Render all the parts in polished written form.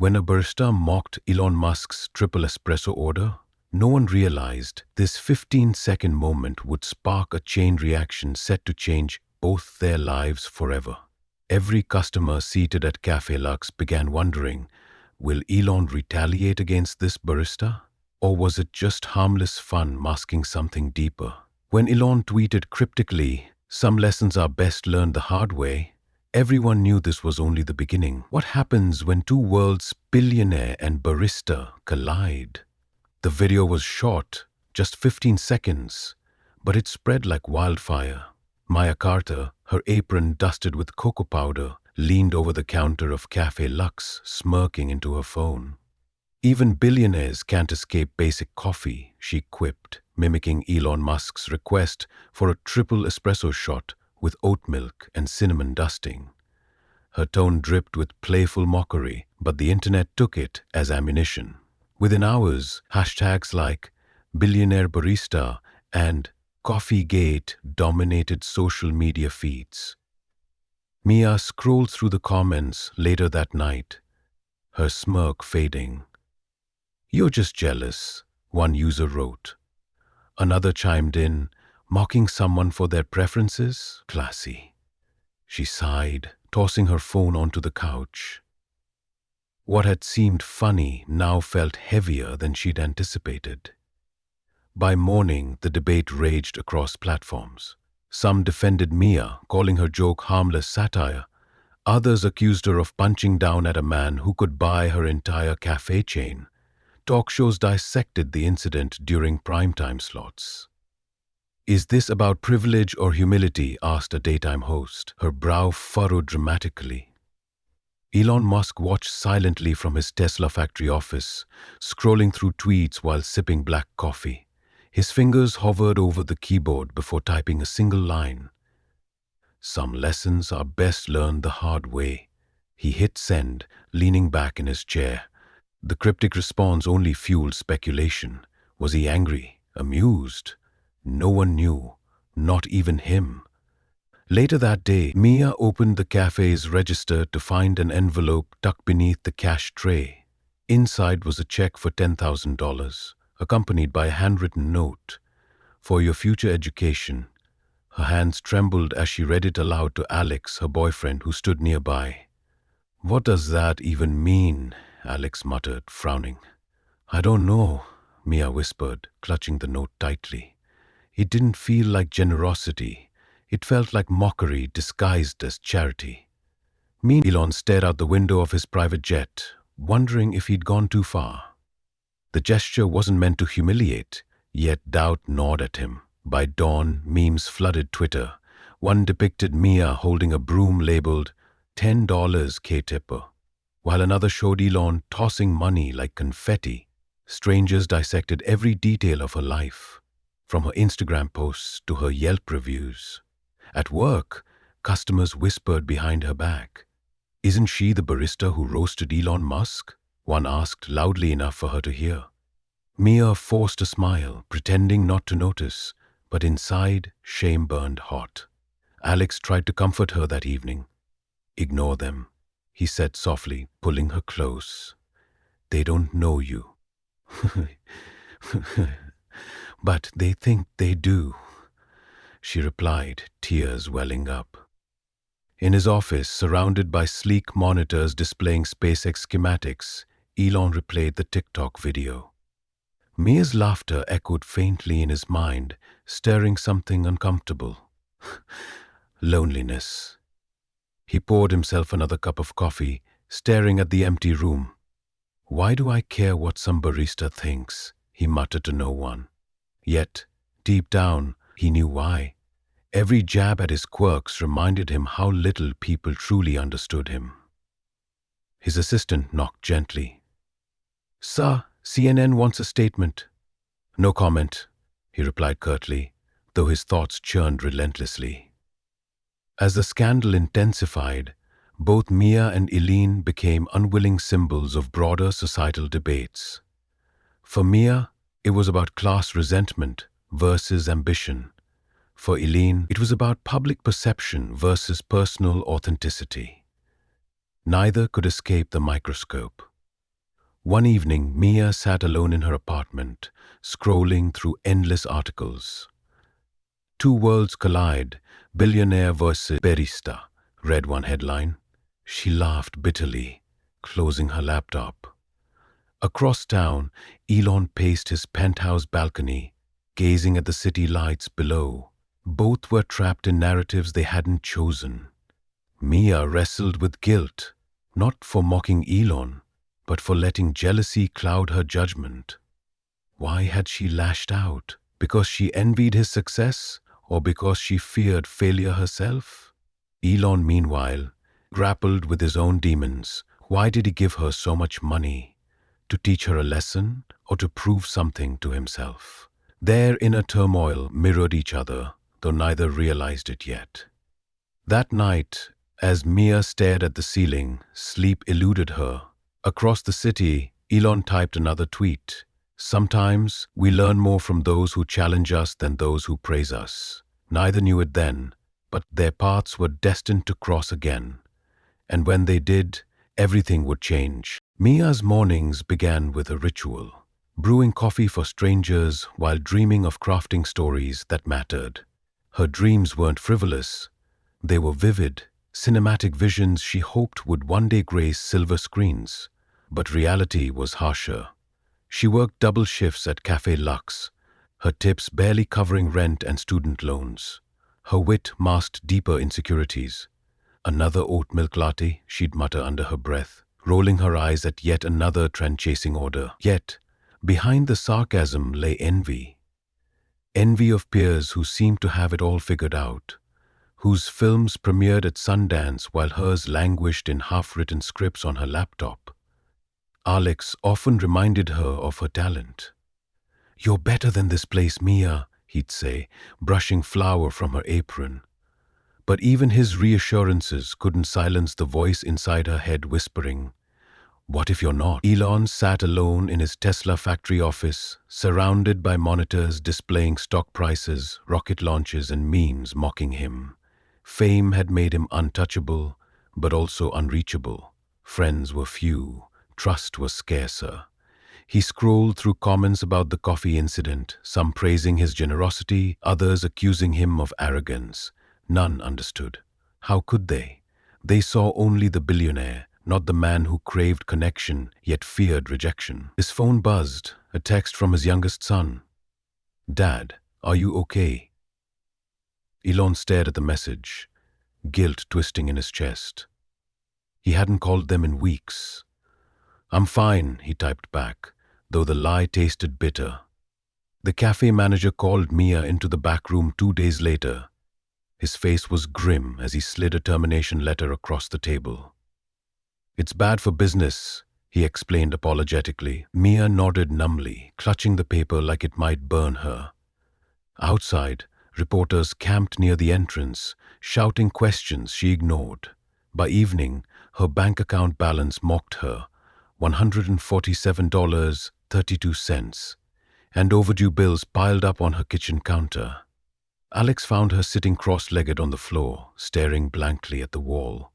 When a barista mocked Elon Musk's triple espresso order, no one realized this 15-second moment would spark a chain reaction set to change both their lives forever. Every customer seated at Café Lux began wondering, will Elon retaliate against this barista? Or was it just harmless fun masking something deeper? When Elon tweeted cryptically, "Some lessons are best learned the hard way," everyone knew this was only the beginning. What happens when two worlds, billionaire and barista, collide? The video was short, just 15 seconds, but it spread like wildfire. Maya Carter, her apron dusted with cocoa powder, leaned over the counter of Café Lux, smirking into her phone. "Even billionaires can't escape basic coffee," she quipped, mimicking Elon Musk's request for a triple espresso shot with oat milk and cinnamon dusting. Her tone dripped with playful mockery, but the internet took it as ammunition. Within hours, hashtags like "billionaire barista" and "coffeegate" dominated social media feeds. Mia scrolled through the comments later that night, her smirk fading. "You're just jealous," one user wrote. Another chimed in, mocking someone for their preferences. Classy. She sighed, tossing her phone onto the couch. What had seemed funny now felt heavier than she'd anticipated. By morning, the debate raged across platforms. Some defended Mia, calling her joke harmless satire. Others accused her of punching down at a man who could buy her entire cafe chain. Talk shows dissected the incident during primetime slots. "Is this about privilege or humility?" asked a daytime host, her brow furrowed dramatically. Elon Musk watched silently from his Tesla factory office, scrolling through tweets while sipping black coffee. His fingers hovered over the keyboard before typing a single line. "Some lessons are best learned the hard way." He hit send, leaning back in his chair. The cryptic response only fueled speculation. Was he angry? Amused? No one knew, not even him. Later that day, Mia opened the cafe's register to find an envelope tucked beneath the cash tray. Inside was a check for $10,000, accompanied by a handwritten note. "For your future education." Her hands trembled as she read it aloud to Alex, her boyfriend, who stood nearby. "What does that even mean?" Alex muttered, frowning. "I don't know," Mia whispered, clutching the note tightly. It didn't feel like generosity. It felt like mockery disguised as charity. Elon stared out the window of his private jet, wondering if he'd gone too far. The gesture wasn't meant to humiliate, yet doubt gnawed at him. By dawn, memes flooded Twitter. One depicted Mia holding a broom labeled $10 K-tipper, while another showed Elon tossing money like confetti. Strangers dissected every detail of her life, from her Instagram posts to her Yelp reviews. At work, customers whispered behind her back, "Isn't she the barista who roasted Elon Musk?" One asked loudly enough for her to hear. Mia forced a smile, pretending not to notice, but inside, shame burned hot. Alex tried to comfort her that evening. "Ignore them," he said softly, pulling her close. "They don't know you." "But they think they do," she replied, tears welling up. In his office, surrounded by sleek monitors displaying SpaceX schematics, Elon replayed the TikTok video. Mia's laughter echoed faintly in his mind, stirring something uncomfortable. Loneliness. He poured himself another cup of coffee, staring at the empty room. "Why do I care what some barista thinks?" he muttered to no one. Yet, deep down, he knew why. Every jab at his quirks reminded him how little people truly understood him. His assistant knocked gently. "Sir, CNN wants a statement." "No comment," he replied curtly, though his thoughts churned relentlessly. As the scandal intensified, both Mia and Elene became unwilling symbols of broader societal debates. For Mia, it was about class resentment versus ambition. For Elene, it was about public perception versus personal authenticity. Neither could escape the microscope. One evening, Mia sat alone in her apartment, scrolling through endless articles. Two worlds collide, billionaire versus barista, read one headline. She laughed bitterly, closing her laptop. Across town, Elon paced his penthouse balcony, gazing at the city lights below. Both were trapped in narratives they hadn't chosen. Mia wrestled with guilt, not for mocking Elon, but for letting jealousy cloud her judgment. Why had she lashed out? Because she envied his success, or because she feared failure herself? Elon, meanwhile, grappled with his own demons. Why did he give her so much money? To teach her a lesson, or to prove something to himself? Their inner turmoil mirrored each other, though neither realized it yet. That night, as Mia stared at the ceiling, sleep eluded her. Across the city, Elon typed another tweet. Sometimes we learn more from those who challenge us than those who praise us. Neither knew it then, but their paths were destined to cross again. And when they did, everything would change. Mia's mornings began with a ritual, brewing coffee for strangers while dreaming of crafting stories that mattered. Her dreams weren't frivolous. They were vivid, cinematic visions she hoped would one day grace silver screens. But reality was harsher. She worked double shifts at Café Lux, her tips barely covering rent and student loans. Her wit masked deeper insecurities. Another oat milk latte, she'd mutter under her breath, rolling her eyes at yet another trend-chasing order. Yet, behind the sarcasm lay envy. Envy of peers who seemed to have it all figured out, whose films premiered at Sundance while hers languished in half-written scripts on her laptop. Alex often reminded her of her talent. "You're better than this place, Mia," he'd say, brushing flour from her apron. But even his reassurances couldn't silence the voice inside her head whispering, "What if you're not?" Elon sat alone in his Tesla factory office, surrounded by monitors displaying stock prices, rocket launches, and memes mocking him. Fame had made him untouchable, but also unreachable. Friends were few, trust was scarcer. He scrolled through comments about the coffee incident, some praising his generosity, others accusing him of arrogance. None understood. How could they? They saw only the billionaire, not the man who craved connection yet feared rejection. His phone buzzed, a text from his youngest son. "Dad, are you okay?" Elon stared at the message, guilt twisting in his chest. He hadn't called them in weeks. "I'm fine," he typed back, though the lie tasted bitter. The cafe manager called Mia into the back room 2 days later. His face was grim as he slid a termination letter across the table. "It's bad for business," he explained apologetically. Mia nodded numbly, clutching the paper like it might burn her. Outside, reporters camped near the entrance, shouting questions she ignored. By evening, her bank account balance mocked her, $147.32, and overdue bills piled up on her kitchen counter. Alex found her sitting cross-legged on the floor, staring blankly at the wall.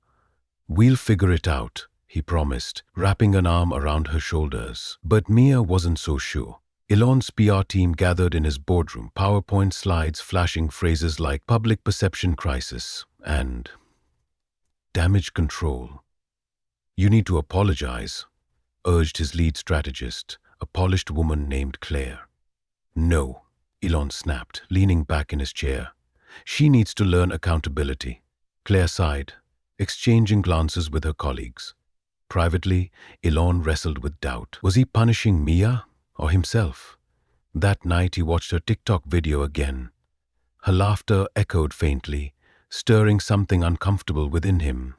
"We'll figure it out," he promised, wrapping an arm around her shoulders. But Mia wasn't so sure. Elon's PR team gathered in his boardroom, PowerPoint slides flashing phrases like public perception crisis and damage control. "You need to apologize," urged his lead strategist, a polished woman named Claire. "No," Elon snapped, leaning back in his chair. "She needs to learn accountability." Claire sighed, exchanging glances with her colleagues. Privately, Elon wrestled with doubt. Was he punishing Mia or himself? That night he watched her TikTok video again. Her laughter echoed faintly, stirring something uncomfortable within him.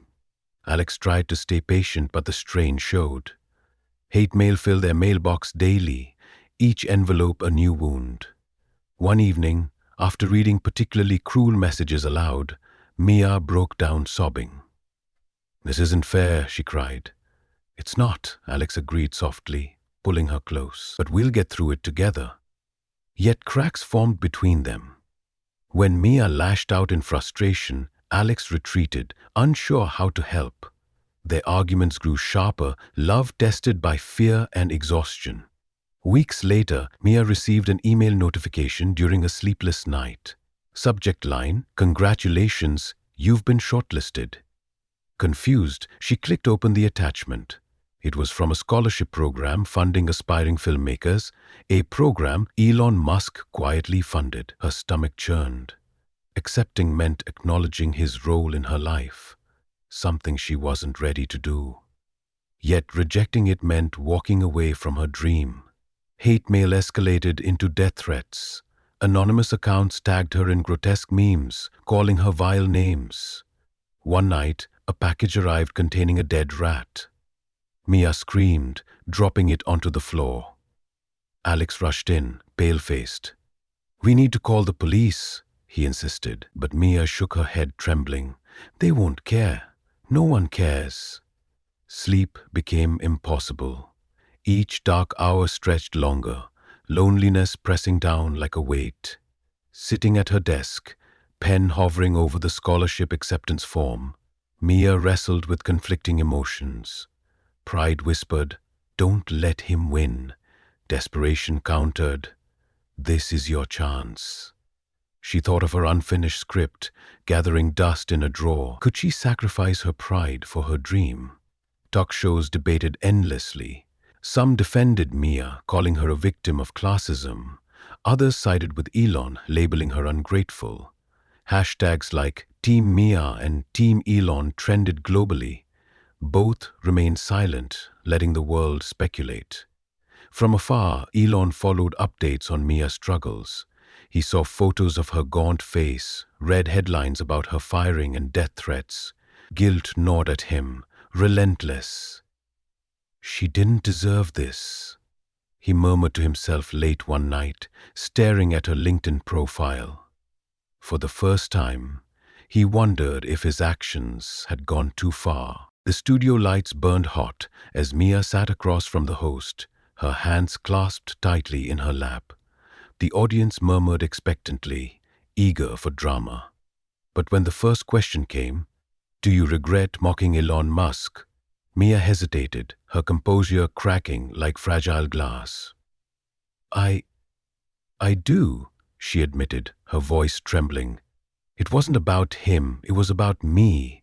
Alex tried to stay patient, but the strain showed. Hate mail filled their mailbox daily, each envelope a new wound. One evening, after reading particularly cruel messages aloud, Mia broke down sobbing. "This isn't fair," she cried. "It's not," Alex agreed softly, pulling her close. "But we'll get through it together." Yet cracks formed between them. When Mia lashed out in frustration, Alex retreated, unsure how to help. Their arguments grew sharper, love tested by fear and exhaustion. Weeks later, Mia received an email notification during a sleepless night. Subject line, "Congratulations, you've been shortlisted." Confused, she clicked open the attachment. It was from a scholarship program funding aspiring filmmakers, a program Elon Musk quietly funded. Her stomach churned. Accepting meant acknowledging his role in her life, something she wasn't ready to do. Yet rejecting it meant walking away from her dream. Hate mail escalated into death threats. Anonymous accounts tagged her in grotesque memes, calling her vile names. One night, a package arrived containing a dead rat. Mia screamed, dropping it onto the floor. Alex rushed in, pale-faced. "We need to call the police," he insisted, but Mia shook her head, trembling. "They won't care. No one cares." Sleep became impossible. Each dark hour stretched longer, loneliness pressing down like a weight. Sitting at her desk, pen hovering over the scholarship acceptance form, Mia wrestled with conflicting emotions. Pride whispered, "Don't let him win." Desperation countered, "This is your chance." She thought of her unfinished script, gathering dust in a drawer. Could she sacrifice her pride for her dream? Talk shows debated endlessly. Some defended Mia, calling her a victim of classism. Others sided with Elon, labeling her ungrateful. Hashtags like Team Mia and Team Elon trended globally. Both remained silent, letting the world speculate. From afar, Elon followed updates on Mia's struggles. He saw photos of her gaunt face, read headlines about her firing and death threats. Guilt gnawed at him, relentless. "She didn't deserve this," he murmured to himself late one night, staring at her LinkedIn profile. For the first time, he wondered if his actions had gone too far. The studio lights burned hot as Mia sat across from the host, her hands clasped tightly in her lap. The audience murmured expectantly, eager for drama. But when the first question came, "Do you regret mocking Elon Musk?" Mia hesitated, her composure cracking like fragile glass. I do," she admitted, her voice trembling. "It wasn't about him, it was about me.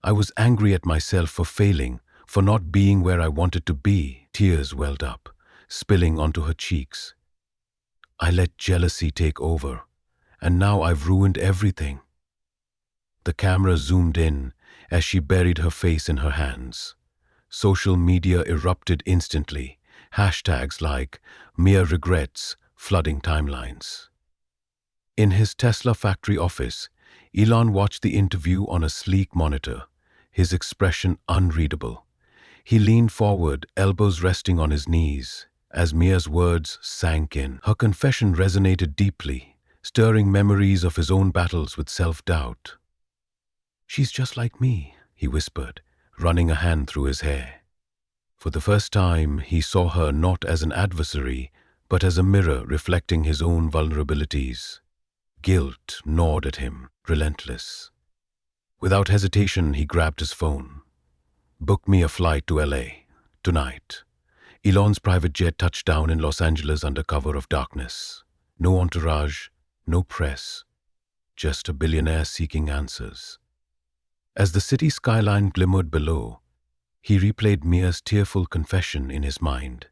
I was angry at myself for failing, for not being where I wanted to be." Tears welled up, spilling onto her cheeks. "I let jealousy take over, and now I've ruined everything." The camera zoomed in as she buried her face in her hands. Social media erupted instantly, hashtags like "Mia regrets" flooding timelines. In his Tesla factory office, Elon watched the interview on a sleek monitor, his expression unreadable. He leaned forward, elbows resting on his knees, as Mia's words sank in. Her confession resonated deeply, stirring memories of his own battles with self-doubt. "She's just like me," he whispered, running a hand through his hair. For the first time, he saw her not as an adversary, but as a mirror reflecting his own vulnerabilities. Guilt gnawed at him, relentless. Without hesitation, he grabbed his phone. "Book me a flight to LA, tonight." Elon's private jet touched down in Los Angeles under cover of darkness. No entourage, no press, just a billionaire seeking answers. As the city skyline glimmered below, he replayed Mia's tearful confession in his mind.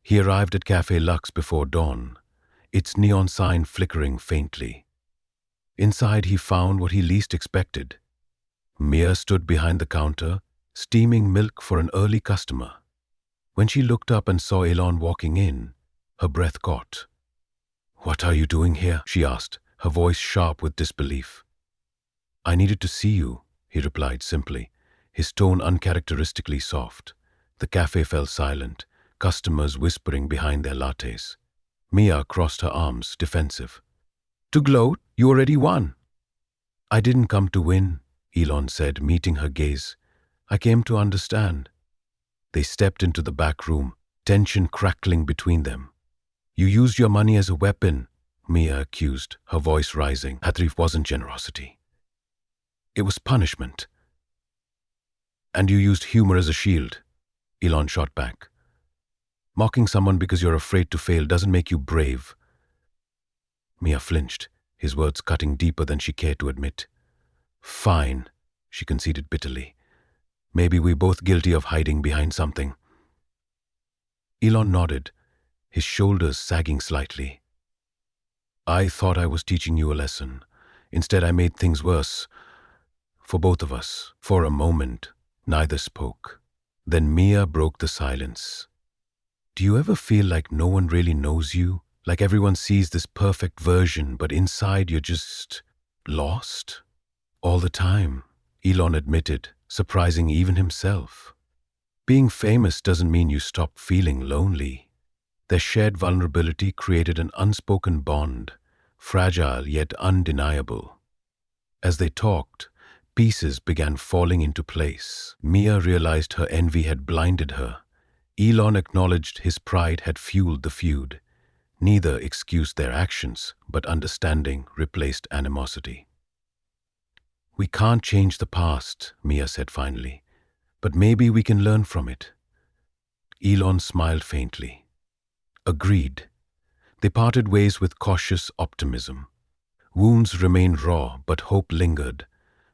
He arrived at Café Lux before dawn, its neon sign flickering faintly. Inside he found what he least expected. Mia stood behind the counter, steaming milk for an early customer. When she looked up and saw Elon walking in, her breath caught. "What are you doing here?" she asked, her voice sharp with disbelief. "I needed to see you," he replied simply, his tone uncharacteristically soft. The cafe fell silent, customers whispering behind their lattes. Mia crossed her arms, defensive. "To gloat? You already won." "I didn't come to win," Elon said, meeting her gaze. "I came to understand." They stepped into the back room, tension crackling between them. "You used your money as a weapon," Mia accused, her voice rising. "That wasn't generosity. It was punishment." And you used humor as a shield, Elon shot back. Mocking someone because you're afraid to fail doesn't make you brave. Mia flinched, his words cutting deeper than she cared to admit. Fine, she conceded bitterly. Maybe we're both guilty of hiding behind something. Elon nodded, his shoulders sagging slightly. I thought I was teaching you a lesson. Instead, I made things worse. For both of us. For a moment, neither spoke. Then Mia broke the silence. Do you ever feel like no one really knows you? Like everyone sees this perfect version, but inside you're just lost? All the time, Elon admitted, surprising even himself. Being famous doesn't mean you stop feeling lonely. Their shared vulnerability created an unspoken bond, fragile yet undeniable. As they talked, pieces began falling into place. Mia realized her envy had blinded her. Elon acknowledged his pride had fueled the feud. Neither excused their actions, but understanding replaced animosity. We can't change the past, Mia said finally, but maybe we can learn from it. Elon smiled faintly. Agreed. They parted ways with cautious optimism. Wounds remained raw, but hope lingered.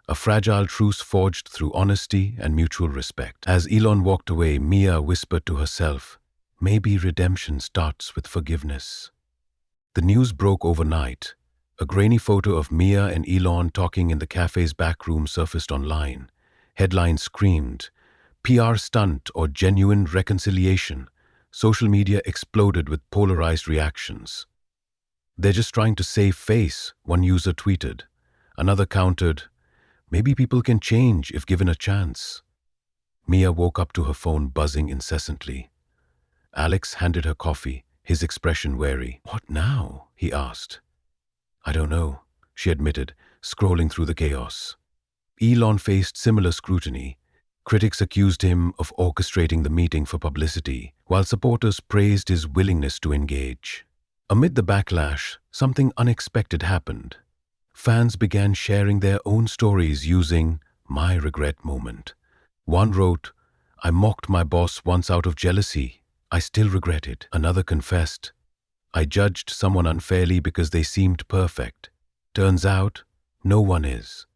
A fragile truce forged through honesty and mutual respect. As Elon walked away, Mia whispered to herself, maybe redemption starts with forgiveness. The news broke overnight. A grainy photo of Mia and Elon talking in the cafe's back room surfaced online. Headlines screamed, PR stunt or genuine reconciliation. Social media exploded with polarized reactions. They're just trying to save face, one user tweeted. Another countered, maybe people can change if given a chance. Mia woke up to her phone buzzing incessantly. Alex handed her coffee, his expression wary. What now? He asked. I don't know, she admitted, scrolling through the chaos. Elon faced similar scrutiny. Critics accused him of orchestrating the meeting for publicity, while supporters praised his willingness to engage. Amid the backlash, something unexpected happened. Fans began sharing their own stories using "my regret moment." One wrote, I mocked my boss once out of jealousy. I still regret it. Another confessed, I judged someone unfairly because they seemed perfect. Turns out, no one is.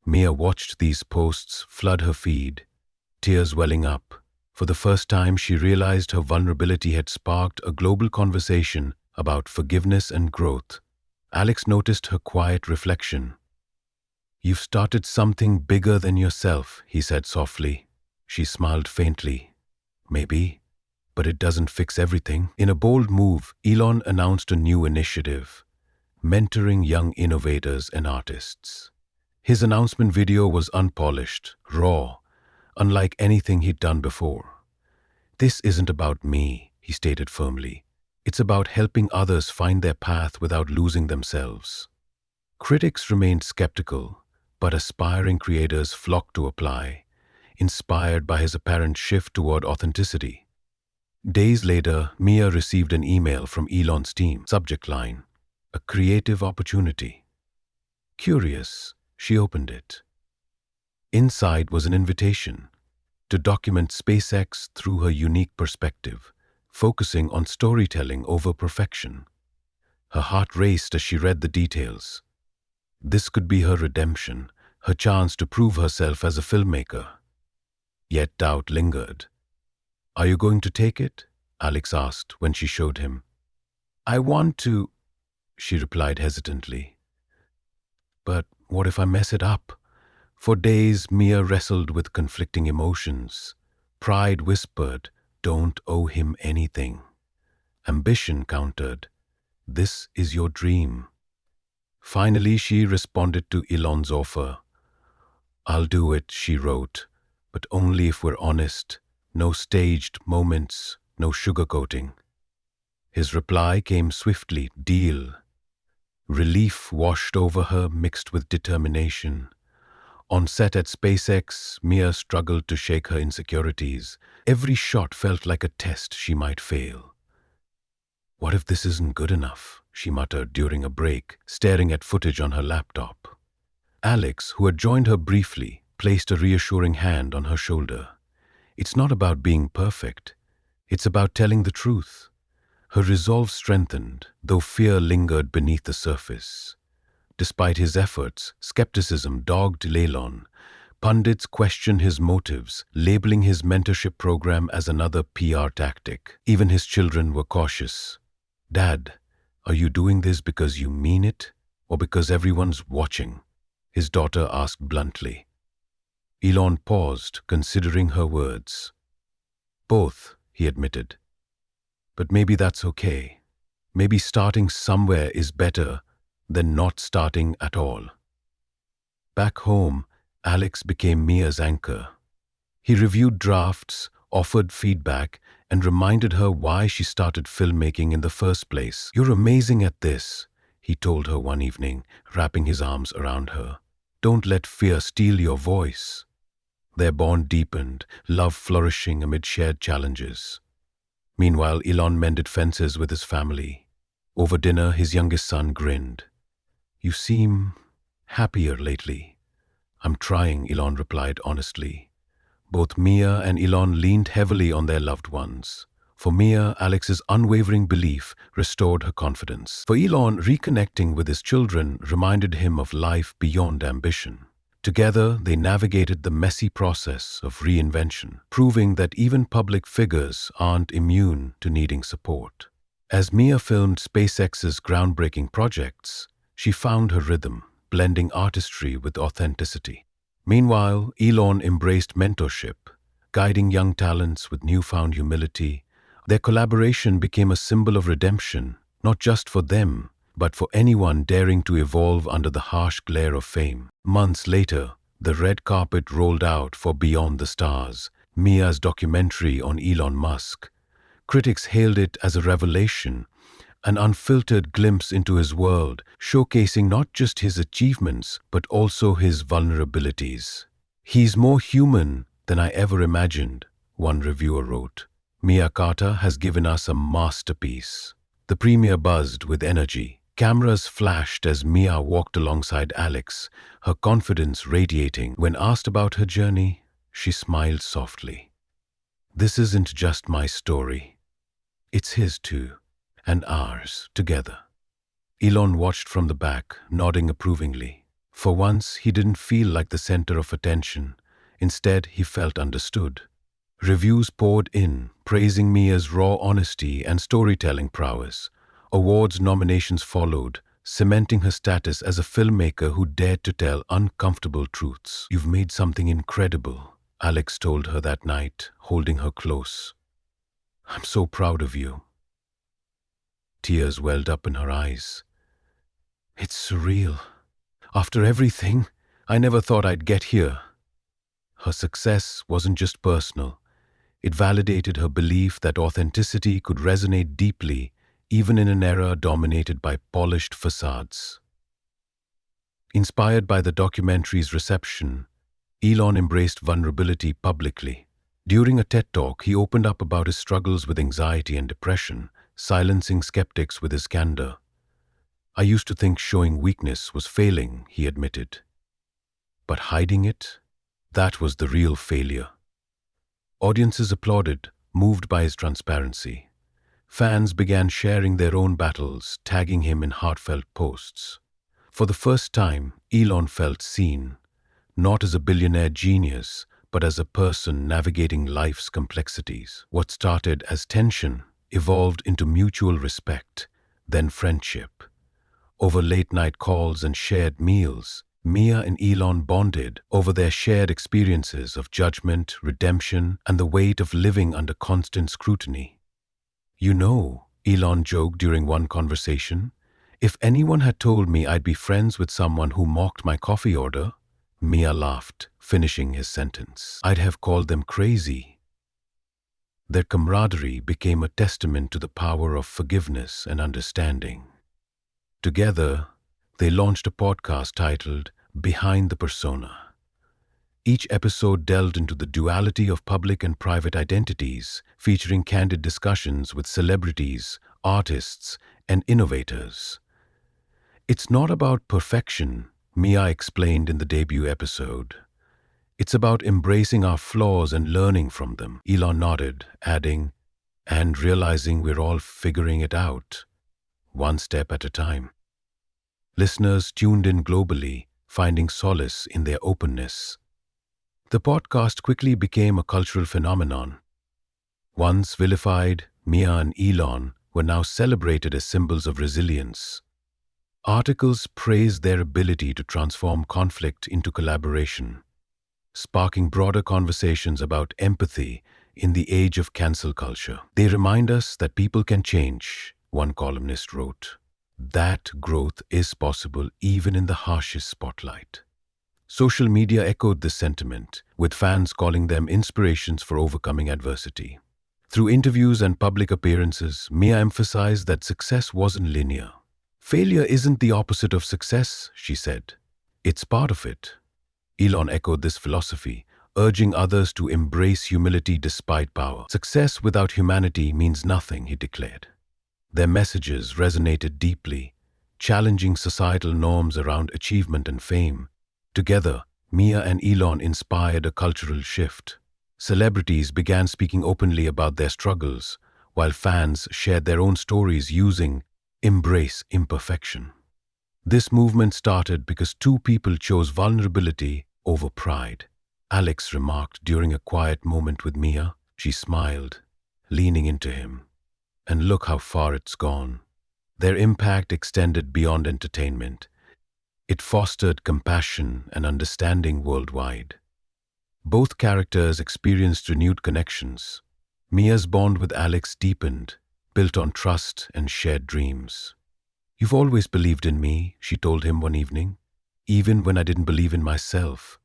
Mia watched these posts flood her feed, tears welling up. For the first time, she realized her vulnerability had sparked a global conversation about forgiveness and growth. Alex noticed her quiet reflection. You've started something bigger than yourself, he said softly. She smiled faintly. Maybe, but it doesn't fix everything. In a bold move, Elon announced a new initiative, mentoring young innovators and artists. His announcement video was unpolished, raw, unlike anything he'd done before. This isn't about me, he stated firmly. It's about helping others find their path without losing themselves. Critics remained skeptical, but aspiring creators flocked to apply, inspired by his apparent shift toward authenticity. Days later, Mia received an email from Elon's team. Subject line, a creative opportunity. Curious, she opened it. Inside was an invitation to document SpaceX through her unique perspective, focusing on storytelling over perfection. Her heart raced as she read the details. This could be her redemption, her chance to prove herself as a filmmaker. Yet doubt lingered. Are you going to take it? Alex asked when she showed him. I want to, she replied hesitantly. But what if I mess it up? For days, Mia wrestled with conflicting emotions. Pride whispered, don't owe him anything. Ambition countered, this is your dream. Finally, she responded to Elon's offer. I'll do it, she wrote, but only if we're honest. No staged moments, no sugarcoating. His reply came swiftly, deal. Relief washed over her, mixed with determination. On set at SpaceX, Mia struggled to shake her insecurities. Every shot felt like a test she might fail. What if this isn't good enough? She muttered during a break, staring at footage on her laptop. Alex, who had joined her briefly, placed a reassuring hand on her shoulder. It's not about being perfect. It's about telling the truth. Her resolve strengthened, though fear lingered beneath the surface. Despite his efforts, skepticism dogged Elon. Pundits questioned his motives, labeling his mentorship program as another PR tactic. Even his children were cautious. "Dad, are you doing this because you mean it, or because everyone's watching?" his daughter asked bluntly. Elon paused, considering her words. "Both," he admitted. "But maybe that's okay. Maybe starting somewhere is better than not starting at all." Back home, Alex became Mia's anchor. He reviewed drafts, offered feedback, and reminded her why she started filmmaking in the first place. "You're amazing at this," he told her one evening, wrapping his arms around her. "Don't let fear steal your voice." Their bond deepened, love flourishing amid shared challenges. Meanwhile, Elon mended fences with his family. Over dinner, his youngest son grinned. "You seem happier lately." "I'm trying," Elon replied honestly. Both Mia and Elon leaned heavily on their loved ones. For Mia, Alex's unwavering belief restored her confidence. For Elon, reconnecting with his children reminded him of life beyond ambition. Together, they navigated the messy process of reinvention, proving that even public figures aren't immune to needing support. As Mia filmed SpaceX's groundbreaking projects, she found her rhythm, blending artistry with authenticity. Meanwhile, Elon embraced mentorship, guiding young talents with newfound humility. Their collaboration became a symbol of redemption, not just for them, but for anyone daring to evolve under the harsh glare of fame. Months later, the red carpet rolled out for Beyond the Stars, Mia's documentary on Elon Musk. Critics hailed it as a revelation, an unfiltered glimpse into his world, showcasing not just his achievements, but also his vulnerabilities. "He's more human than I ever imagined," one reviewer wrote. "Mia Carter has given us a masterpiece." The premiere buzzed with energy. Cameras flashed as Mia walked alongside Alex, her confidence radiating. When asked about her journey, she smiled softly. "This isn't just my story. It's his too, and ours together." Elon watched from the back, nodding approvingly. For once, he didn't feel like the center of attention. Instead, he felt understood. Reviews poured in, praising Mia's raw honesty and storytelling prowess. Awards nominations followed, cementing her status as a filmmaker who dared to tell uncomfortable truths. "You've made something incredible," Alex told her that night, holding her close. "I'm so proud of you." Tears welled up in her eyes. "It's surreal. After everything, I never thought I'd get here." Her success wasn't just personal. It validated her belief that authenticity could resonate deeply, even in an era dominated by polished facades. Inspired by the documentary's reception, Elon embraced vulnerability publicly. During a TED Talk, he opened up about his struggles with anxiety and depression, silencing skeptics with his candor. "I used to think showing weakness was failing," he admitted. "But hiding it? That was the real failure." Audiences applauded, moved by his transparency. Fans began sharing their own battles, tagging him in heartfelt posts. For the first time, Elon felt seen, not as a billionaire genius, but as a person navigating life's complexities. What started as tension evolved into mutual respect, then friendship. Over late-night calls and shared meals, Mia and Elon bonded over their shared experiences of judgment, redemption, and the weight of living under constant scrutiny. "You know," Elon joked during one conversation, "if anyone had told me I'd be friends with someone who mocked my coffee order," Mia laughed, finishing his sentence, "I'd have called them crazy." Their camaraderie became a testament to the power of forgiveness and understanding. Together, they launched a podcast titled Behind the Persona. Each episode delved into the duality of public and private identities, featuring candid discussions with celebrities, artists, and innovators. "It's not about perfection," Mia explained in the debut episode. It's about embracing our flaws and learning from them. Elon nodded, adding, and realizing we're all figuring it out, one step at a time. Listeners tuned in globally, finding solace in their openness. The podcast quickly became a cultural phenomenon. Once vilified, Mia and Elon were now celebrated as symbols of resilience. Articles praised their ability to transform conflict into collaboration, sparking broader conversations about empathy in the age of cancel culture. They remind us that people can change, one columnist wrote. That growth is possible even in the harshest spotlight. Social media echoed this sentiment, with fans calling them inspirations for overcoming adversity. Through interviews and public appearances, Mia emphasized that success wasn't linear. Failure isn't the opposite of success, she said. It's part of it. Elon echoed this philosophy, urging others to embrace humility despite power. Success without humanity means nothing, he declared. Their messages resonated deeply, challenging societal norms around achievement and fame. Together, Mia and Elon inspired a cultural shift. Celebrities began speaking openly about their struggles, while fans shared their own stories using "embrace imperfection." This movement started because two people chose vulnerability over pride. Alex remarked during a quiet moment with Mia. She smiled, leaning into him. And look how far it's gone. Their impact extended beyond entertainment. It fostered compassion and understanding worldwide. Both characters experienced renewed connections. Mia's bond with Alex deepened, built on trust and shared dreams. "You've always believed in me," she told him one evening, "even when I didn't believe in myself."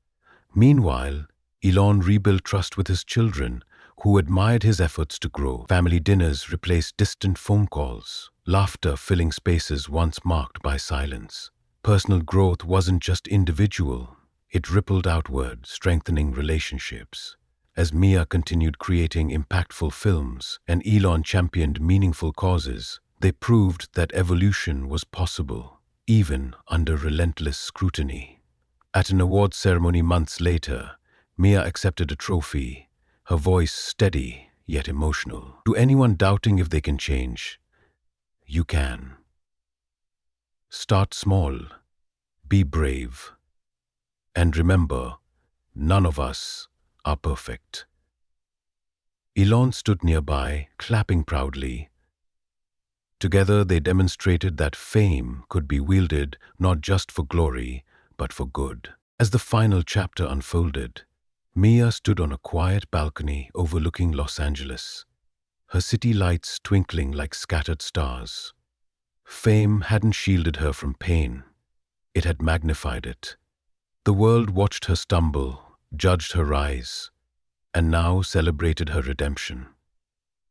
Meanwhile, Elon rebuilt trust with his children, who admired his efforts to grow. Family dinners replaced distant phone calls, laughter filling spaces once marked by silence. Personal growth wasn't just individual, it rippled outward, strengthening relationships. As Mia continued creating impactful films and Elon championed meaningful causes, they proved that evolution was possible, even under relentless scrutiny. At an awards ceremony months later, Mia accepted a trophy, her voice steady yet emotional. To anyone doubting if they can change, you can. Start small, be brave, and remember, none of us are perfect. Elon stood nearby, clapping proudly. Together they demonstrated that fame could be wielded not just for glory, but for good. As the final chapter unfolded, Mia stood on a quiet balcony overlooking Los Angeles, her city lights twinkling like scattered stars. Fame hadn't shielded her from pain. It had magnified it. The world watched her stumble, judged her rise, and now celebrated her redemption.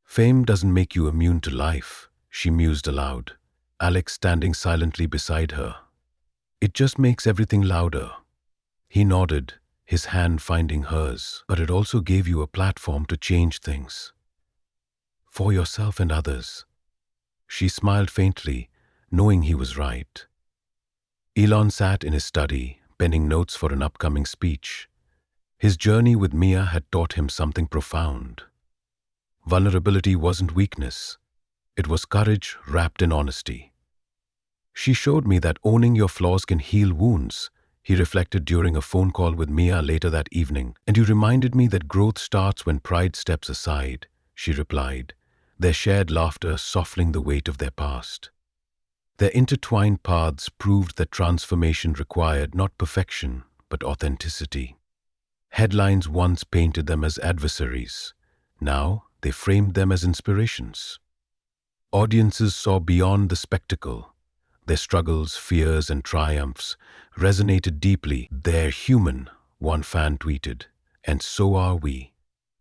"Fame doesn't make you immune to life," she mused aloud, Alex standing silently beside her. "It just makes everything louder." He nodded, his hand finding hers. "But it also gave you a platform to change things. For yourself and others." She smiled faintly, knowing he was right. Elon sat in his study, penning notes for an upcoming speech. His journey with Mia had taught him something profound. Vulnerability wasn't weakness. It was courage wrapped in honesty. "She showed me that owning your flaws can heal wounds," he reflected during a phone call with Mia later that evening. "And you reminded me that growth starts when pride steps aside," she replied, their shared laughter softening the weight of their past. Their intertwined paths proved that transformation required not perfection, but authenticity. Headlines once painted them as adversaries. Now they framed them as inspirations. Audiences saw beyond the spectacle. Their struggles, fears, and triumphs resonated deeply. "They're human," one fan tweeted, "and so are we."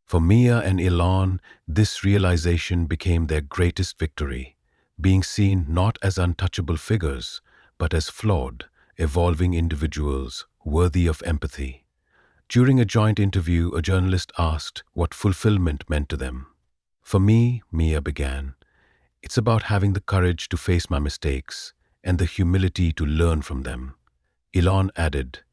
For Mia and Elon, this realization became their greatest victory, being seen not as untouchable figures, but as flawed, evolving individuals worthy of empathy. During a joint interview, a journalist asked what fulfillment meant to them. "For me," Mia began, "it's about having the courage to face my mistakes and the humility to learn from them." Elon added,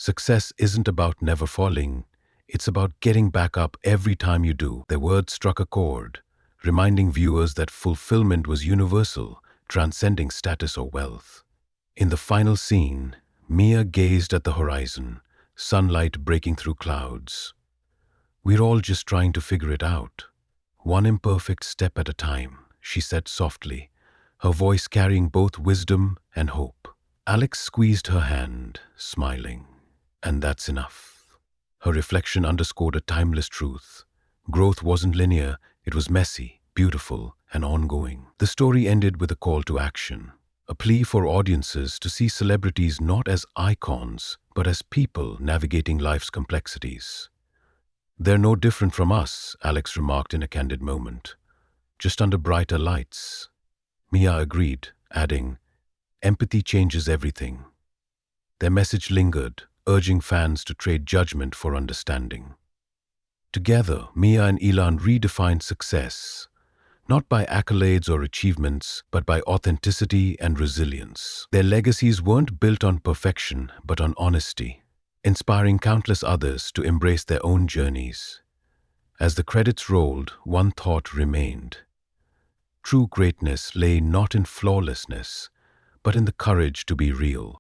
Success isn't about never falling, it's about getting back up every time you do. Their words struck a chord, reminding viewers that fulfillment was universal, transcending status or wealth. In the final scene, Mia gazed at the horizon, sunlight breaking through clouds. "We're all just trying to figure it out. One imperfect step at a time," she said softly, her voice carrying both wisdom and hope. Alex squeezed her hand, smiling. "And that's enough." Her reflection underscored a timeless truth. Growth wasn't linear, it was messy, beautiful, and ongoing. The story ended with a call to action, a plea for audiences to see celebrities not as icons, but as people navigating life's complexities. "They're no different from us," Alex remarked in a candid moment. "Just under brighter lights." Mia agreed, adding, "Empathy changes everything." Their message lingered, urging fans to trade judgment for understanding. Together, Mia and Elon redefined success, not by accolades or achievements, but by authenticity and resilience. Their legacies weren't built on perfection, but on honesty, inspiring countless others to embrace their own journeys. As the credits rolled, one thought remained. True greatness lay not in flawlessness, but in the courage to be real.